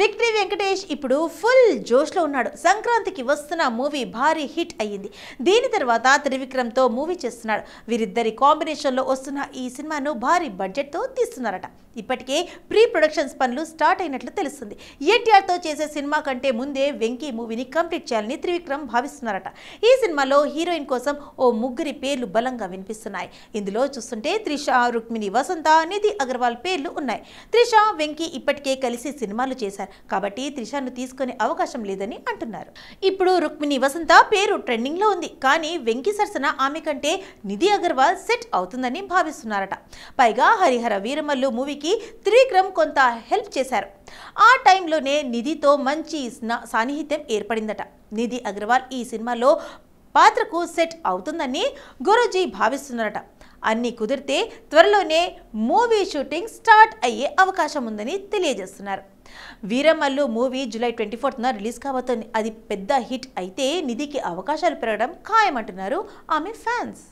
Victory Venkatesh ఇప్పుడు full జోష్లో ఉన్నాడు. సంక్రాంతికి వస్తున్న మూవీ భారీ హిట్ అయ్యింది. దీని తర్వాత త్రివిక్రమ్తో మూవీ చేస్తున్నాడు. వీరిద్దరి కాంబినేషన్లో వస్తున్న ఈ సినిమాను భారీ బడ్జెట్తో తీస్తున్నారట. ఇప్పటికే ప్రీ ప్రొడక్షన్స్ పనులు స్టార్ట్ అయినట్లు తెలుస్తుంది. ఎన్టీఆర్తో చేసే సినిమా కంటే ముందే వెంకీ మూవీని కంప్లీట్ చేయాలని త్రివిక్రమ్ భావిస్తున్నారట. ఈ సినిమాలో హీరోయిన్ కోసం ఓ ముగ్గురి పేర్లు బలంగా వినిపిస్తున్నాయి. ఇందులో చూస్తుంటే త్రిష, రుక్మిణి వసంత, నిధి అగర్వాల్ పేర్లు ఉన్నాయి. త్రిష, వెంకీ ఇప్పటికే కలిసి సినిమాలు చేశారు కాబట్టి త్రిషను తీసుకునే అవకాశం లేదని అంటున్నారు. ఇప్పుడు రుక్మిణి వసంత పేరు ట్రెండింగ్ లో ఉంది. కానీ వెంకీ సరసన ఆమె కంటే నిధి అగర్వాల్ సెట్ అవుతుందని భావిస్తున్నారట. పైగా హరిహర వీరమల్లు మూవీకి త్రివిక్రమ్ కొంత హెల్ప్ చేశారు. ఆ టైంలోనే నిధితో మంచి సాన్నిహిత్యం ఏర్పడిందట. నిధి అగర్వాల్ ఈ సినిమాలో పాత్రకు సెట్ అవుతుందని గురూజీ భావిస్తున్నారట. అన్నీ కుదిరితే త్వరలోనే మూవీ షూటింగ్ స్టార్ట్ అయ్యే అవకాశం ఉందని తెలియజేస్తున్నారు. వీరమల్లు మూవీ జూలై 24న రిలీజ్ కాబోతోంది. అది పెద్ద హిట్ అయితే నిధికి అవకాశాలు పెరగడం ఖాయమంటున్నారు ఆమె ఫ్యాన్స్.